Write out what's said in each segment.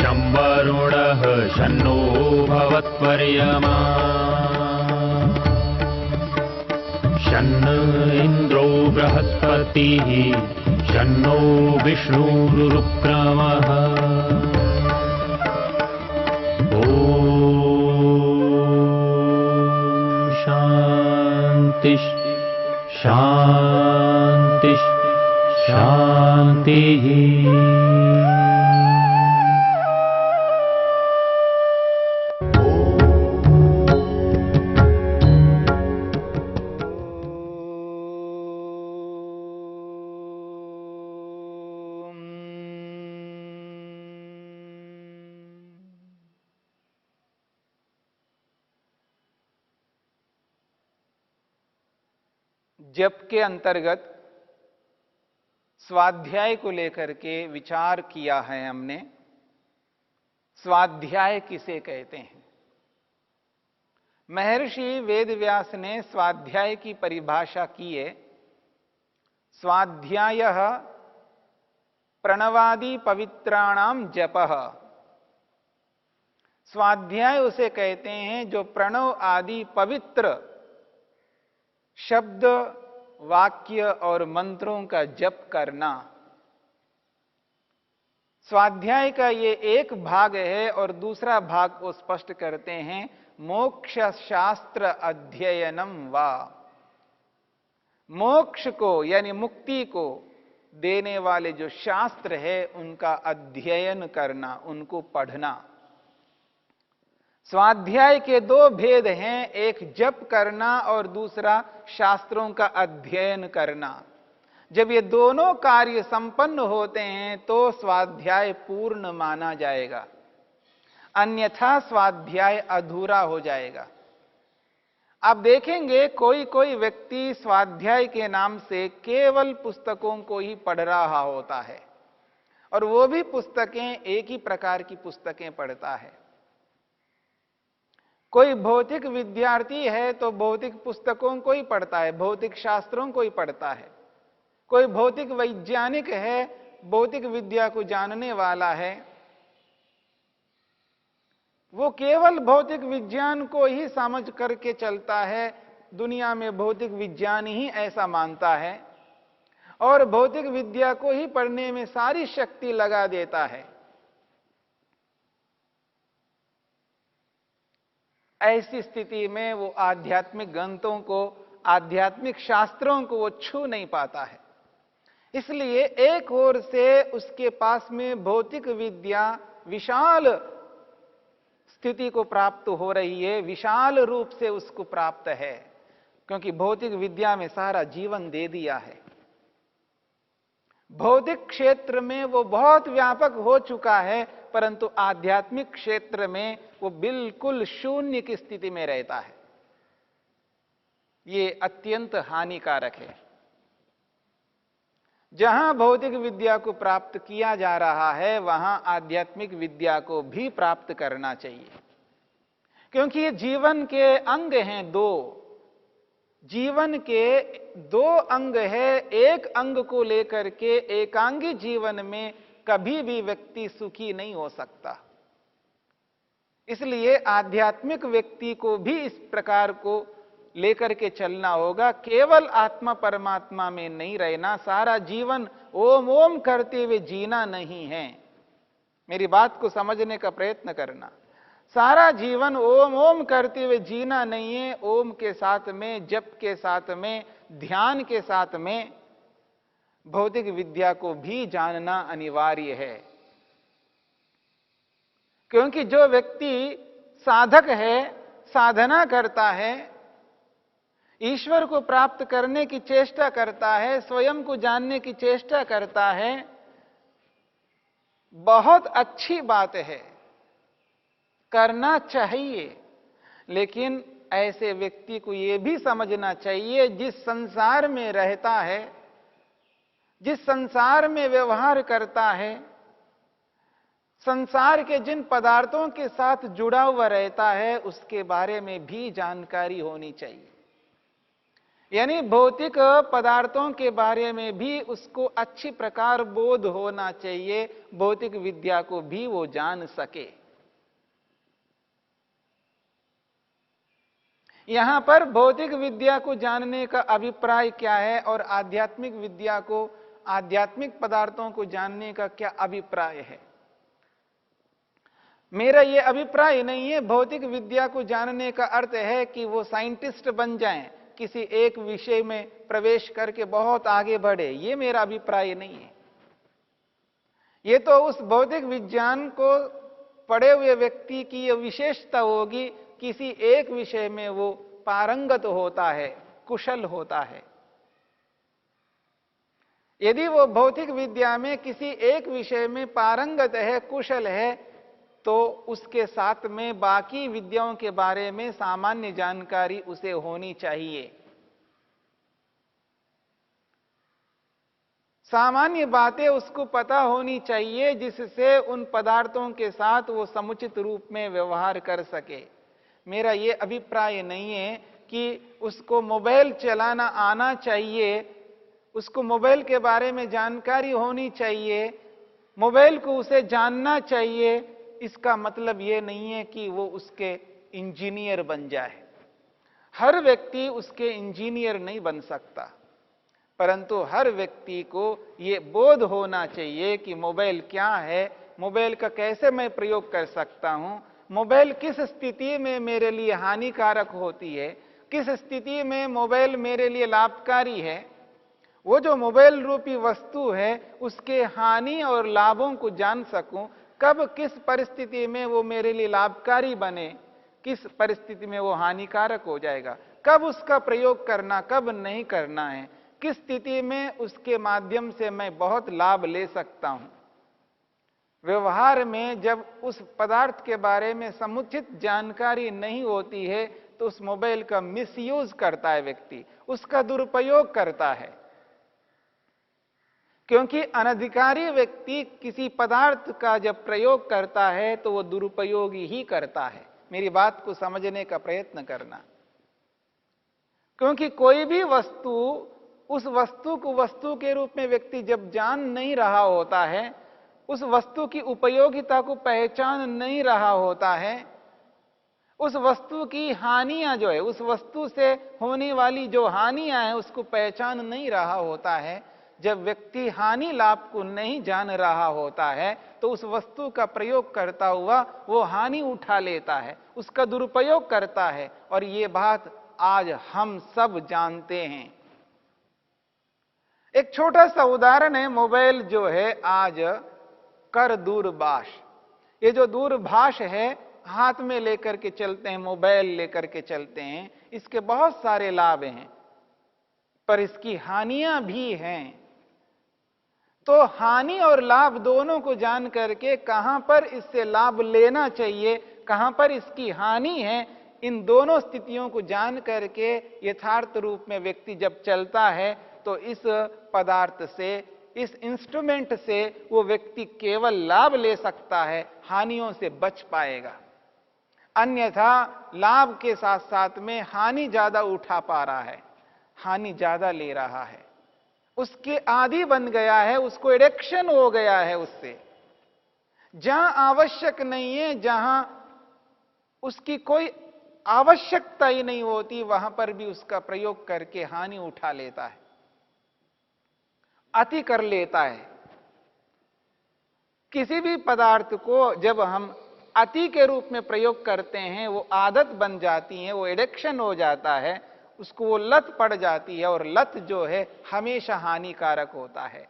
शं वरुणः शन्नो भवत्वर्यमा शन्न इन्द्रो बृहस्पतिः शन्नो विष्णुरुक्रमः ॐ शान्ति शान्ति शान्तिः। जप के अंतर्गत स्वाध्याय को लेकर के विचार किया है हमने। स्वाध्याय किसे कहते हैं? महर्षि वेदव्यास ने स्वाध्याय की परिभाषा की है। स्वाध्यायः प्रणवादि पवित्राणाम जपः। स्वाध्याय उसे कहते हैं जो प्रणव आदि पवित्र शब्द, वाक्य और मंत्रों का जप करना। स्वाध्याय का ये एक भाग है और दूसरा भाग को स्पष्ट करते हैं मोक्ष शास्त्र अध्ययनम वा। मोक्ष को यानी मुक्ति को देने वाले जो शास्त्र है उनका अध्ययन करना, उनको पढ़ना। स्वाध्याय के दो भेद हैं, एक जप करना और दूसरा शास्त्रों का अध्ययन करना। जब ये दोनों कार्य संपन्न होते हैं तो स्वाध्याय पूर्ण माना जाएगा, अन्यथा स्वाध्याय अधूरा हो जाएगा। आप देखेंगे कोई कोई व्यक्ति स्वाध्याय के नाम से केवल पुस्तकों को ही पढ़ रहा होता है और वो भी पुस्तकें एक ही प्रकार की पुस्तकें पढ़ता है। कोई भौतिक विद्यार्थी है तो भौतिक पुस्तकों को ही पढ़ता है, भौतिक शास्त्रों को ही पढ़ता है। कोई भौतिक वैज्ञानिक है, भौतिक विद्या को जानने वाला है, वो केवल भौतिक विज्ञान को ही समझ करके चलता है। दुनिया में भौतिक विज्ञान ही ऐसा मानता है और भौतिक विद्या को ही पढ़ने में सारी शक्ति लगा देता है। ऐसी स्थिति में वो आध्यात्मिक ग्रंथों को, आध्यात्मिक शास्त्रों को वो छू नहीं पाता है। इसलिए एक ओर से उसके पास में भौतिक विद्या विशाल स्थिति को प्राप्त हो रही है, विशाल रूप से उसको प्राप्त है, क्योंकि भौतिक विद्या में सारा जीवन दे दिया है। भौतिक क्षेत्र में वो बहुत व्यापक हो चुका है, परंतु आध्यात्मिक क्षेत्र में वो बिल्कुल शून्य की स्थिति में रहता है। ये अत्यंत हानिकारक है। जहां भौतिक विद्या को प्राप्त किया जा रहा है वहां आध्यात्मिक विद्या को भी प्राप्त करना चाहिए, क्योंकि ये जीवन के अंग हैं दो। जीवन के दो अंग है, एक अंग को लेकर के एकांगी जीवन में कभी भी व्यक्ति सुखी नहीं हो सकता। इसलिए आध्यात्मिक व्यक्ति को भी इस प्रकार को लेकर के चलना होगा। केवल आत्मा परमात्मा में नहीं रहना, सारा जीवन ओम ओम करते हुए जीना नहीं है। मेरी बात को समझने का प्रयत्न करना। सारा जीवन ओम ओम करते हुए जीना नहीं है। ओम के साथ में, जप के साथ में, ध्यान के साथ में भौतिक विद्या को भी जानना अनिवार्य है। क्योंकि जो व्यक्ति साधक है, साधना करता है, ईश्वर को प्राप्त करने की चेष्टा करता है, स्वयं को जानने की चेष्टा करता है, बहुत अच्छी बात है, करना चाहिए। लेकिन ऐसे व्यक्ति को यह भी समझना चाहिए, जिस संसार में रहता है, जिस संसार में व्यवहार करता है, संसार के जिन पदार्थों के साथ जुड़ा हुआ रहता है, उसके बारे में भी जानकारी होनी चाहिए। यानी भौतिक पदार्थों के बारे में भी उसको अच्छी प्रकार बोध होना चाहिए, भौतिक विद्या को भी वो जान सके। यहां पर भौतिक विद्या को जानने का अभिप्राय क्या है और आध्यात्मिक विद्या को, आध्यात्मिक पदार्थों को जानने का क्या अभिप्राय है? मेरा यह अभिप्राय नहीं है भौतिक विद्या को जानने का अर्थ है कि वो साइंटिस्ट बन जाएं, किसी एक विषय में प्रवेश करके बहुत आगे बढ़े, ये मेरा अभिप्राय नहीं है। ये तो उस भौतिक विज्ञान को पढ़े हुए व्यक्ति की यह विशेषता होगी, किसी एक विषय में वो पारंगत होता है, कुशल होता है। यदि वो भौतिक विद्या में किसी एक विषय में पारंगत है, कुशल है, तो उसके साथ में बाकी विद्याओं के बारे में सामान्य जानकारी उसे होनी चाहिए। सामान्य बातें उसको पता होनी चाहिए जिससे उन पदार्थों के साथ वो समुचित रूप में व्यवहार कर सके। मेरा ये अभिप्राय नहीं है कि उसको मोबाइल चलाना आना चाहिए, उसको मोबाइल के बारे में जानकारी होनी चाहिए, मोबाइल को उसे जानना चाहिए। इसका मतलब यह नहीं है कि वो उसके इंजीनियर बन जाए। हर व्यक्ति उसके इंजीनियर नहीं बन सकता, परंतु हर व्यक्ति को यह बोध होना चाहिए कि मोबाइल क्या है, मोबाइल का कैसे मैं प्रयोग कर सकता हूं, मोबाइल किस स्थिति में मेरे लिए हानिकारक होती है, किस स्थिति में मोबाइल मेरे लिए लाभकारी है। वो जो मोबाइल रूपी वस्तु है उसके हानि और लाभों को जान सकूं, कब किस परिस्थिति में वो मेरे लिए लाभकारी बने, किस परिस्थिति में वो हानिकारक हो जाएगा, कब उसका प्रयोग करना, कब नहीं करना है, किस स्थिति में उसके माध्यम से मैं बहुत लाभ ले सकता हूं। व्यवहार में जब उस पदार्थ के बारे में समुचित जानकारी नहीं होती है तो उस मोबाइल का मिसयूज करता है व्यक्ति, उसका दुरुपयोग करता है। क्योंकि अनधिकारी व्यक्ति किसी पदार्थ का जब प्रयोग करता है तो वो दुरुपयोगी ही करता है। मेरी बात को समझने का प्रयत्न करना। क्योंकि कोई भी वस्तु, उस वस्तु को वस्तु के रूप में व्यक्ति जब जान नहीं रहा होता है, उस वस्तु की उपयोगिता को पहचान नहीं रहा होता है, उस वस्तु की हानियां जो है, उस वस्तु से होने वाली जो हानियां हैं उसको पहचान नहीं रहा होता है, जब व्यक्ति हानि लाभ को नहीं जान रहा होता है तो उस वस्तु का प्रयोग करता हुआ वो हानि उठा लेता है, उसका दुरुपयोग करता है। और ये बात आज हम सब जानते हैं। एक छोटा सा उदाहरण है, मोबाइल जो है आज कर दूरभाष, ये जो दूरभाष है हाथ में लेकर के चलते हैं, मोबाइल लेकर के चलते हैं, इसके बहुत सारे लाभ हैं पर इसकी हानियां भी हैं। तो हानि और लाभ दोनों को जान करके कहां पर इससे लाभ लेना चाहिए, कहां पर इसकी हानि है, इन दोनों स्थितियों को जान करके यथार्थ रूप में व्यक्ति जब चलता है तो इस पदार्थ से, इस इंस्ट्रूमेंट से वो व्यक्ति केवल लाभ ले सकता है, हानियों से बच पाएगा। अन्यथा लाभ के साथ साथ में हानि ज्यादा उठा पा रहा है, हानि ज्यादा ले रहा है, उसके आदी बन गया है, उसको एडिक्शन हो गया है उससे। जहां आवश्यक नहीं है, जहां उसकी कोई आवश्यकता ही नहीं होती, वहां पर भी उसका प्रयोग करके हानि उठा लेता है, अति कर लेता है। किसी भी पदार्थ को जब हम अति के रूप में प्रयोग करते हैं वो आदत बन जाती है, वो एडिक्शन हो जाता है, उसको वो लत पड़ जाती है। और लत जो है हमेशा हानिकारक होता है,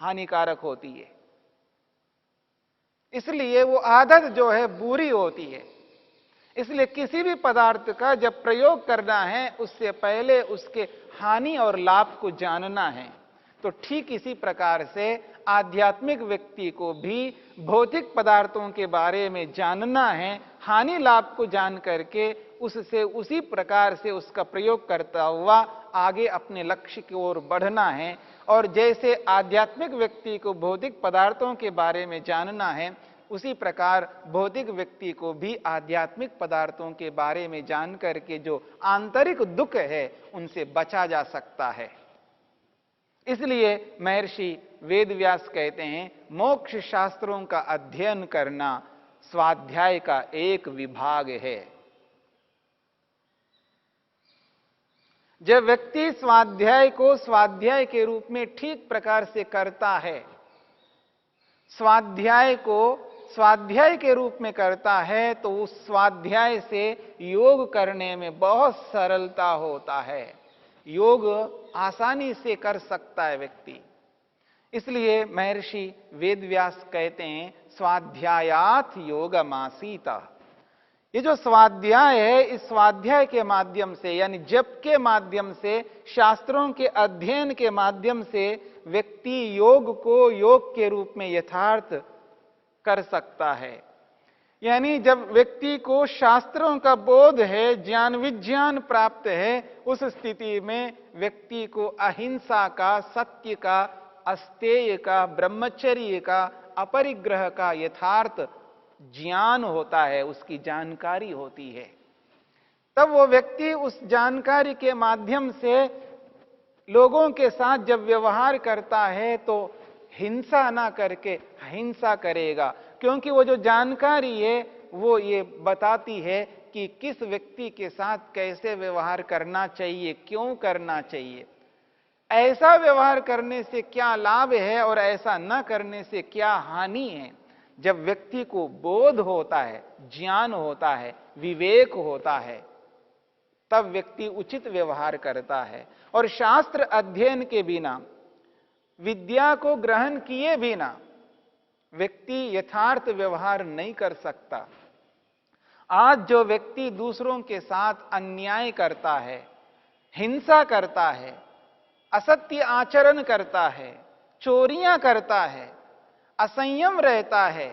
हानिकारक होती है। इसलिए वो आदत जो है बुरी होती है। इसलिए किसी भी पदार्थ का जब प्रयोग करना है उससे पहले उसके हानि और लाभ को जानना है। तो ठीक इसी प्रकार से आध्यात्मिक व्यक्ति को भी भौतिक पदार्थों के बारे में जानना है, हानि लाभ को जान करके उससे उसी प्रकार से उसका प्रयोग करता हुआ आगे अपने लक्ष्य की ओर बढ़ना है। और जैसे आध्यात्मिक व्यक्ति को भौतिक पदार्थों के बारे में जानना है, उसी प्रकार भौतिक व्यक्ति को भी आध्यात्मिक पदार्थों के बारे में जान करके जो आंतरिक दुख है उनसे बचा जा सकता है। इसलिए महर्षि वेदव्यास कहते हैं, मोक्ष शास्त्रों का अध्ययन करना स्वाध्याय का एक विभाग है। जब व्यक्ति स्वाध्याय को स्वाध्याय के रूप में ठीक प्रकार से करता है, स्वाध्याय को स्वाध्याय के रूप में करता है, तो उस स्वाध्याय से योग करने में बहुत सरलता होता है। योग आसानी से कर सकता है व्यक्ति। इसलिए महर्षि वेदव्यास कहते हैं, स्वाध्यायात योगमासीता। ये जो स्वाध्याय है, इस स्वाध्याय के माध्यम से यानी जप के माध्यम से, शास्त्रों के अध्ययन के माध्यम से व्यक्ति योग को योग के रूप में यथार्थ कर सकता है। यानी जब व्यक्ति को शास्त्रों का बोध है, ज्ञान विज्ञान प्राप्त है, उस स्थिति में व्यक्ति को अहिंसा का, सत्य का, अस्तेय का, ब्रह्मचर्य का, अपरिग्रह का यथार्थ ज्ञान होता है, उसकी जानकारी होती है। तब वो व्यक्ति उस जानकारी के माध्यम से लोगों के साथ जब व्यवहार करता है तो हिंसा ना करके अहिंसा करेगा, क्योंकि वो जो जानकारी है वो ये बताती है कि किस व्यक्ति के साथ कैसे व्यवहार करना चाहिए, क्यों करना चाहिए, ऐसा व्यवहार करने से क्या लाभ है और ऐसा न करने से क्या हानि है। जब व्यक्ति को बोध होता है, ज्ञान होता है, विवेक होता है, तब व्यक्ति उचित व्यवहार करता है। और शास्त्र अध्ययन के बिना, विद्या को ग्रहण किए बिना व्यक्ति यथार्थ व्यवहार नहीं कर सकता। आज जो व्यक्ति दूसरों के साथ अन्याय करता है, हिंसा करता है, असत्य आचरण करता है, चोरियां करता है, असंयम रहता है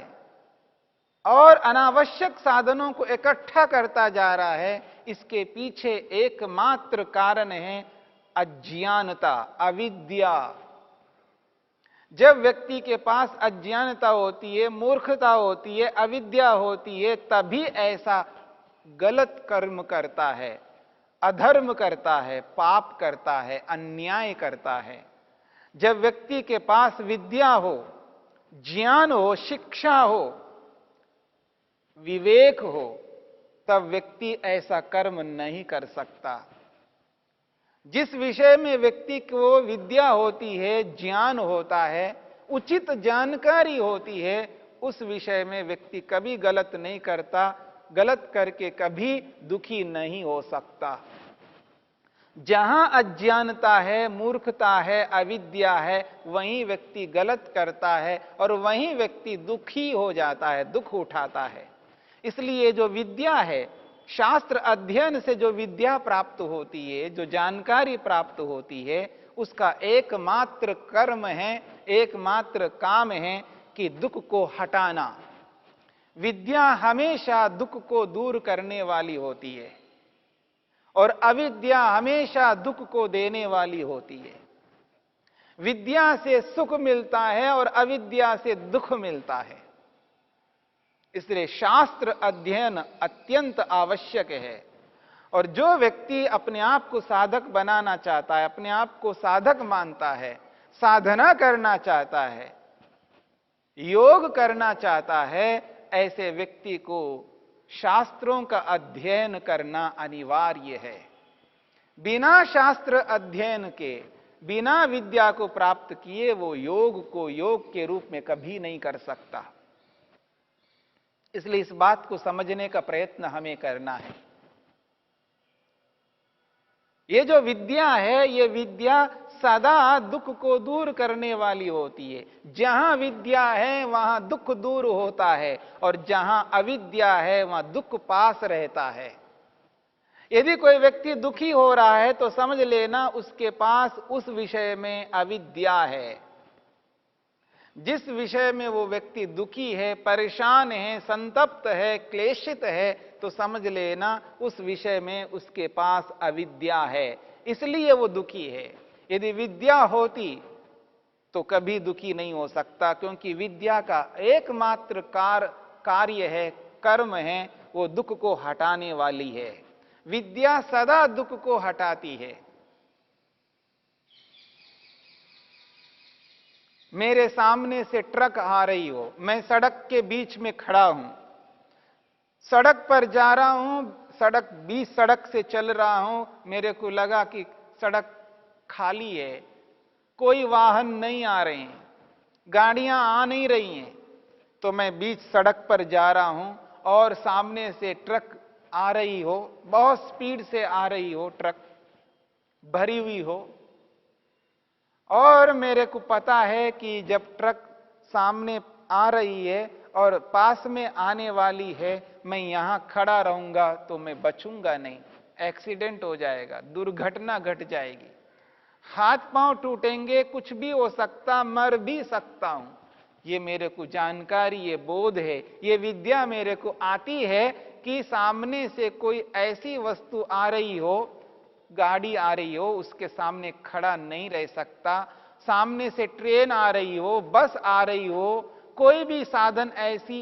और अनावश्यक साधनों को इकट्ठा करता जा रहा है, इसके पीछे एकमात्र कारण है अज्ञानता, अविद्या। जब व्यक्ति के पास अज्ञानता होती है, मूर्खता होती है, अविद्या होती है, तभी ऐसा गलत कर्म करता है, अधर्म करता है, पाप करता है, अन्याय करता है। जब व्यक्ति के पास विद्या हो, ज्ञान हो, शिक्षा हो, विवेक हो, तब व्यक्ति ऐसा कर्म नहीं कर सकता। जिस विषय में व्यक्ति को विद्या होती है, ज्ञान होता है, उचित जानकारी होती है, उस विषय में व्यक्ति कभी गलत नहीं करता, गलत करके कभी दुखी नहीं हो सकता। जहां अज्ञानता है, मूर्खता है, अविद्या है, वहीं व्यक्ति गलत करता है और वहीं व्यक्ति दुखी हो जाता है, दुख उठाता है। इसलिए जो विद्या है, शास्त्र अध्ययन से जो विद्या प्राप्त होती है, जो जानकारी प्राप्त होती है, उसका एकमात्र कर्म है, एकमात्र काम है कि दुख को हटाना। विद्या हमेशा दुख को दूर करने वाली होती है और अविद्या हमेशा दुख को देने वाली होती है। विद्या से सुख मिलता है और अविद्या से दुख मिलता है। इसलिए शास्त्र अध्ययन अत्यंत आवश्यक है। और जो व्यक्ति अपने आप को साधक बनाना चाहता है, अपने आप को साधक मानता है, साधना करना चाहता है, योग करना चाहता है, ऐसे व्यक्ति को शास्त्रों का अध्ययन करना अनिवार्य है। बिना शास्त्र अध्ययन के, बिना विद्या को प्राप्त किए वो योग को योग के रूप में कभी नहीं कर सकता। इसलिए इस बात को समझने का प्रयत्न हमें करना है। ये जो विद्या है, ये विद्या सदा दुख को दूर करने वाली होती है। जहां विद्या है वहां दुख दूर होता है और जहां अविद्या है वहां दुख पास रहता है। यदि कोई व्यक्ति दुखी हो रहा है तो समझ लेना उसके पास उस विषय में अविद्या है। जिस विषय में वो व्यक्ति दुखी है, परेशान है, संतप्त है, क्लेशित है, तो समझ लेना उस विषय में उसके पास अविद्या है, इसलिए वो दुखी है। यदि विद्या होती तो कभी दुखी नहीं हो सकता, क्योंकि विद्या का एकमात्र कार्य है, कर्म है, वो दुख को हटाने वाली है। विद्या सदा दुख को हटाती है। मेरे सामने से ट्रक आ रही हो, मैं सड़क के बीच में खड़ा हूं, सड़क पर जा रहा हूं, बीच सड़क से चल रहा हूं, मेरे को लगा कि सड़क खाली है, कोई वाहन नहीं आ रहे हैं, गाड़ियां आ नहीं रही हैं, तो मैं बीच सड़क पर जा रहा हूं और सामने से ट्रक आ रही हो, बहुत स्पीड से आ रही हो, ट्रक भरी हुई हो, और मेरे को पता है कि जब ट्रक सामने आ रही है और पास में आने वाली है, मैं यहां खड़ा रहूंगा तो मैं बचूंगा नहीं, एक्सीडेंट हो जाएगा, दुर्घटना घट जाएगी, हाथ पांव टूटेंगे, कुछ भी हो सकता, मर भी सकता हूं। ये मेरे को जानकारी, ये बोध है, ये विद्या मेरे को आती है कि सामने से कोई ऐसी वस्तु आ रही हो, गाड़ी आ रही हो, उसके सामने खड़ा नहीं रह सकता, सामने से ट्रेन आ रही हो, बस आ रही हो, कोई भी साधन ऐसी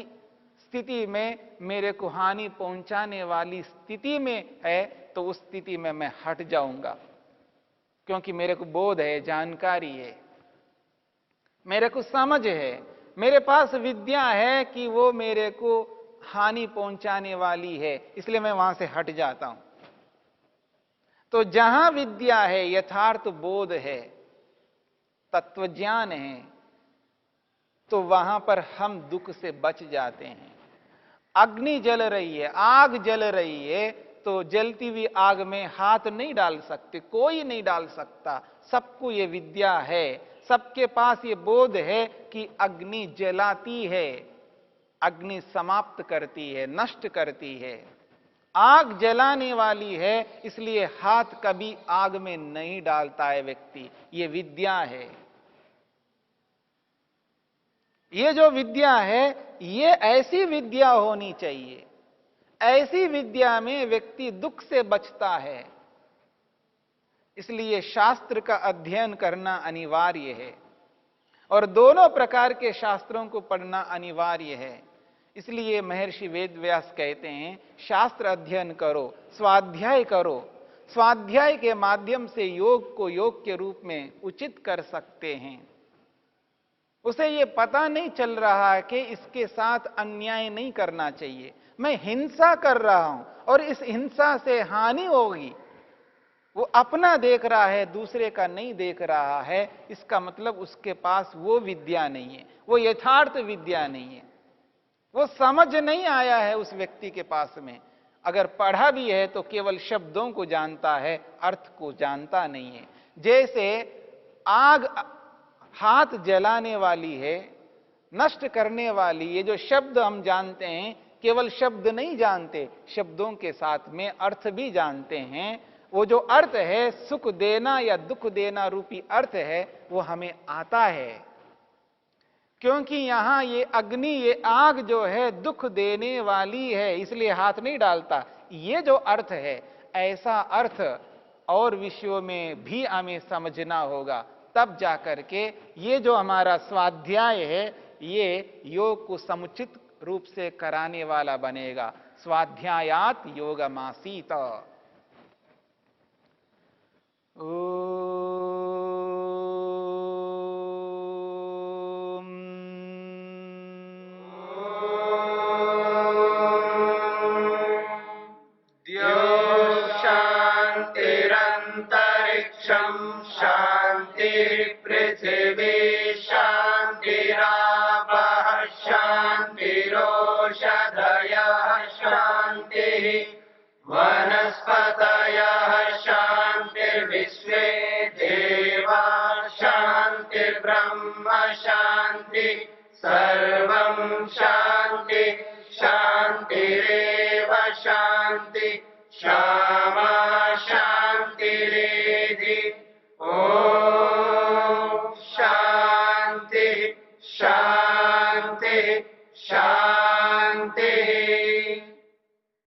स्थिति में मेरे को हानि पहुंचाने वाली स्थिति में है, तो उस स्थिति में मैं हट जाऊंगा, क्योंकि मेरे को बोध है, जानकारी है, मेरे को समझ है, मेरे पास विद्या है कि वो मेरे को हानि पहुंचाने वाली है, इसलिए मैं वहां से हट जाता हूं। तो जहां विद्या है, यथार्थ बोध है, तत्वज्ञान है, तो वहां पर हम दुख से बच जाते हैं। अग्नि जल रही है, आग जल रही है, तो जलती हुई आग में हाथ नहीं डाल सकते, कोई नहीं डाल सकता, सबको ये विद्या है, सबके पास ये बोध है कि अग्नि जलाती है, अग्नि समाप्त करती है, नष्ट करती है, आग जलाने वाली है, इसलिए हाथ कभी आग में नहीं डालता है व्यक्ति, ये विद्या है। ये जो विद्या है, ये ऐसी विद्या होनी चाहिए, ऐसी विद्या में व्यक्ति दुख से बचता है, इसलिए शास्त्र का अध्ययन करना अनिवार्य है, और दोनों प्रकार के शास्त्रों को पढ़ना अनिवार्य है। इसलिए महर्षि वेदव्यास कहते हैं, शास्त्र अध्ययन करो, स्वाध्याय करो, स्वाध्याय के माध्यम से योग को योग के रूप में उचित कर सकते हैं। उसे ये पता नहीं चल रहा है कि इसके साथ अन्याय नहीं करना चाहिए, मैं हिंसा कर रहा हूं और इस हिंसा से हानि होगी, वो अपना देख रहा है, दूसरे का नहीं देख रहा है, इसका मतलब उसके पास वो विद्या नहीं है, वो यथार्थ विद्या नहीं है, वो समझ नहीं आया है उस व्यक्ति के पास में। अगर पढ़ा भी है तो केवल शब्दों को जानता है, अर्थ को जानता नहीं है। जैसे आग हाथ जलाने वाली है, नष्ट करने वाली, ये जो शब्द हम जानते हैं, केवल शब्द नहीं जानते, शब्दों के साथ में अर्थ भी जानते हैं। वो जो अर्थ है, सुख देना या दुख देना रूपी अर्थ है, वो हमें आता है, क्योंकि यहां ये अग्नि, ये आग जो है दुख देने वाली है, इसलिए हाथ नहीं डालता। ये जो अर्थ है, ऐसा अर्थ और विषयों में भी हमें समझना होगा, तब जाकर के ये जो हमारा स्वाध्याय है, ये योग को समुचित रूप से कराने वाला बनेगा। स्वाध्यायात योगमासीत। ओ